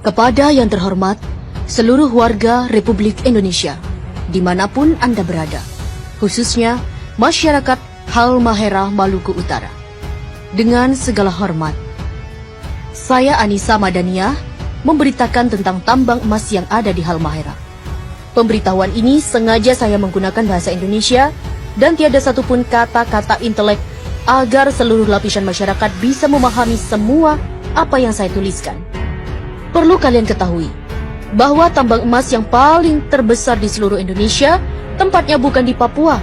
Kepada yang terhormat, seluruh warga Republik Indonesia, dimanapun Anda berada, khususnya masyarakat Halmahera Maluku Utara. Dengan segala hormat, saya Anissa Madaniah memberitakan tentang tambang emas yang ada di Halmahera. Pemberitahuan ini sengaja saya menggunakan bahasa Indonesia dan tiada satupun kata-kata intelek agar seluruh lapisan masyarakat bisa memahami semua apa yang saya tuliskan. Perlu kalian ketahui bahwa tambang emas yang paling terbesar di seluruh Indonesia tempatnya bukan di Papua,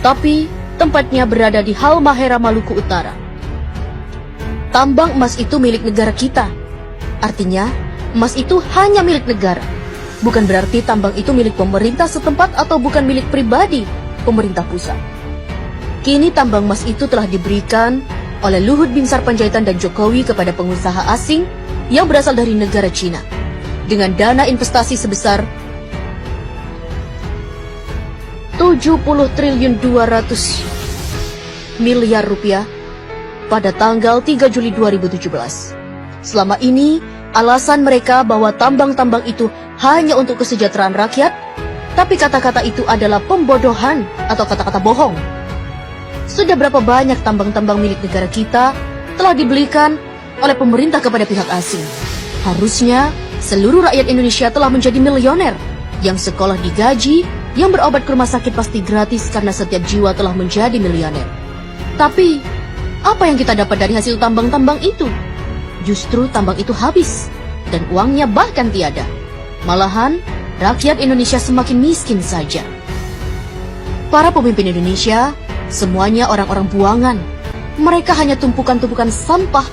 tapi tempatnya berada di Halmahera Maluku Utara. Tambang emas itu milik negara kita. Artinya, emas itu hanya milik negara. Bukan berarti tambang itu milik pemerintah setempat atau bukan milik pribadi pemerintah pusat. Kini tambang emas itu telah diberikan oleh Luhut Binsar Panjaitan dan Jokowi kepada pengusaha asing yang berasal dari negara Cina dengan dana investasi sebesar 70 triliun 200 miliar rupiah pada tanggal 3 Juli 2017. Selama ini, alasan mereka bahwa tambang-tambang itu hanya untuk kesejahteraan rakyat, tapi kata-kata itu adalah pembodohan atau kata-kata bohong. Sudah berapa banyak tambang-tambang milik negara kita telah dibelikan oleh pemerintah kepada pihak asing. Harusnya seluruh rakyat Indonesia telah menjadi milioner, yang sekolah digaji, yang berobat ke rumah sakit pasti gratis karena setiap jiwa telah menjadi milioner. Tapi, apa yang kita dapat dari hasil tambang-tambang itu? Justru tambang itu habis, dan uangnya bahkan tiada. Malahan, rakyat Indonesia semakin miskin saja. Para pemimpin Indonesia, semuanya orang-orang buangan. Mereka hanya tumpukan-tumpukan sampah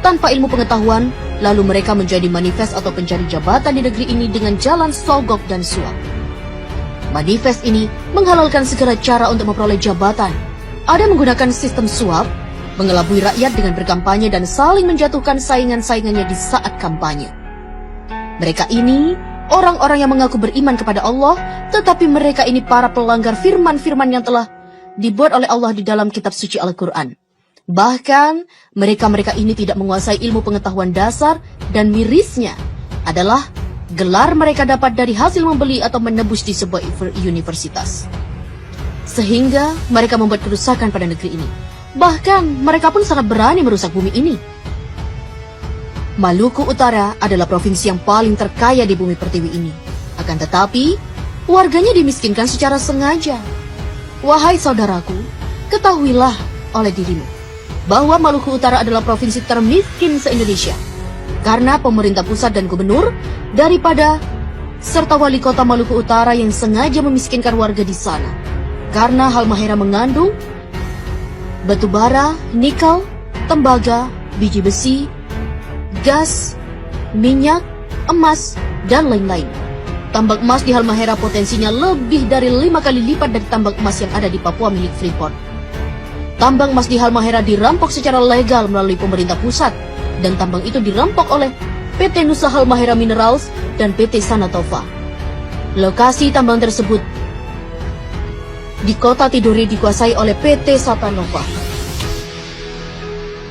tanpa ilmu pengetahuan, lalu mereka menjadi manifest atau pencari jabatan di negeri ini dengan jalan sogok dan suap. Manifest ini menghalalkan segala cara untuk memperoleh jabatan. Ada menggunakan sistem suap, mengelabui rakyat dengan berkampanye dan saling menjatuhkan saingan-saingannya di saat kampanye. Mereka ini orang-orang yang mengaku beriman kepada Allah, tetapi mereka ini para pelanggar firman-firman yang telah dibuat oleh Allah di dalam kitab suci Al-Quran. Bahkan, mereka-mereka ini tidak menguasai ilmu pengetahuan dasar dan mirisnya adalah gelar mereka dapat dari hasil membeli atau menebus di sebuah universitas. Sehingga mereka membuat kerusakan pada negeri ini. Bahkan, mereka pun sangat berani merusak bumi ini. Maluku Utara adalah provinsi yang paling terkaya di bumi pertiwi ini. Akan tetapi, warganya dimiskinkan secara sengaja. Wahai saudaraku, ketahuilah oleh dirimu bahwa Maluku Utara adalah provinsi termiskin se-Indonesia karena pemerintah pusat dan gubernur daripada serta wali kota Maluku Utara yang sengaja memiskinkan warga di sana. Karena Halmahera mengandung batu bara, nikel, tembaga, biji besi, gas, minyak, emas, dan lain-lain. Tambang emas di Halmahera potensinya lebih dari 5 kali lipat dari tambang emas yang ada di Papua milik Freeport. Tambang emas di Halmahera dirampok secara legal melalui pemerintah pusat, dan tambang itu dirampok oleh PT Nusa Halmahera Minerals dan PT Sanatova. Lokasi tambang tersebut di kota Tidore dikuasai oleh PT Satanova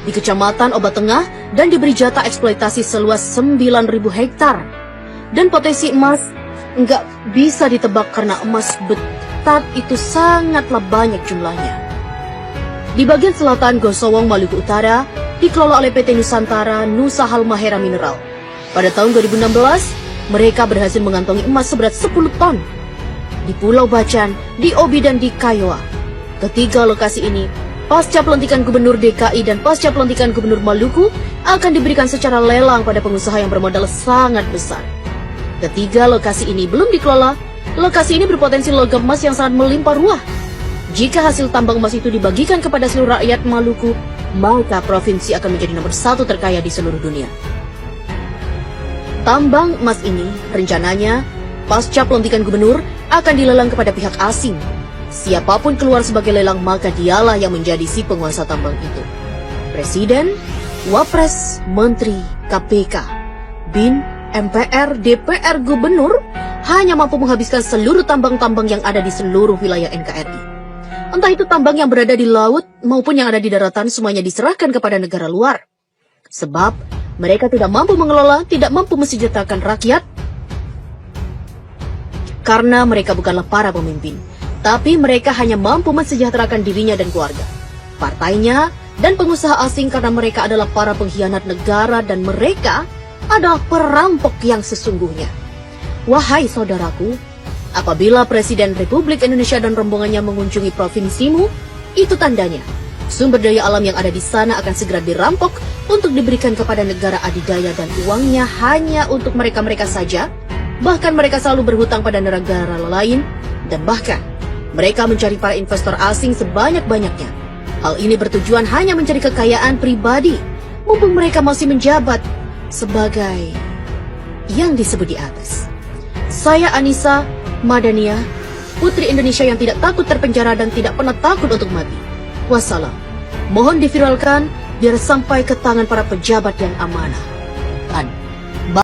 di Kecamatan Obat Tengah dan diberi jatah eksploitasi seluas 9.000 hektar. Dan potensi emas nggak bisa ditebak karena emas betat itu sangatlah banyak jumlahnya. Di bagian selatan Gosowong, Maluku Utara, dikelola oleh PT Nusantara Nusa Halmahera Mineral. Pada tahun 2016, mereka berhasil mengantongi emas seberat 10 ton. Di Pulau Bacan, di Obi dan di Kiowa. Ketiga lokasi ini, pasca pelantikan Gubernur DKI dan pasca pelantikan Gubernur Maluku, akan diberikan secara lelang pada pengusaha yang bermodal sangat besar. Ketiga lokasi ini belum dikelola. Lokasi ini berpotensi logam emas yang sangat melimpah ruah. Jika hasil tambang emas itu dibagikan kepada seluruh rakyat Maluku, maka provinsi akan menjadi nomor 1 terkaya di seluruh dunia. Tambang emas ini rencananya pasca pelantikan gubernur akan dilelang kepada pihak asing. Siapapun keluar sebagai lelang, maka dialah yang menjadi si penguasa tambang itu. Presiden, Wapres, Menteri, KPK, BIN, MPR, DPR, Gubernur hanya mampu menghabiskan seluruh tambang-tambang yang ada di seluruh wilayah NKRI. Entah itu tambang yang berada di laut maupun yang ada di daratan, semuanya diserahkan kepada negara luar. Sebab Mereka tidak mampu mengelola, tidak mampu mensejahterakan rakyat, karena mereka bukanlah para pemimpin, tapi mereka hanya mampu mensejahterakan dirinya dan keluarga, partainya, dan pengusaha asing karena mereka adalah para pengkhianat negara dan mereka adalah perampok yang sesungguhnya. Wahai saudaraku, apabila Presiden Republik Indonesia dan rombongannya mengunjungi provinsimu, itu tandanya sumber daya alam yang ada di sana akan segera dirampok untuk diberikan kepada negara adidaya dan uangnya hanya untuk mereka-mereka saja. Bahkan mereka selalu berhutang pada negara lain dan bahkan mereka mencari para investor asing sebanyak-banyaknya. Hal ini bertujuan hanya mencari kekayaan pribadi mumpung mereka masih menjabat sebagai yang disebut di atas. Saya Anissa Madania, putri Indonesia yang tidak takut terpenjara dan tidak pernah takut untuk mati. Wassalam. Mohon diviralkan biar sampai ke tangan para pejabat yang amanah.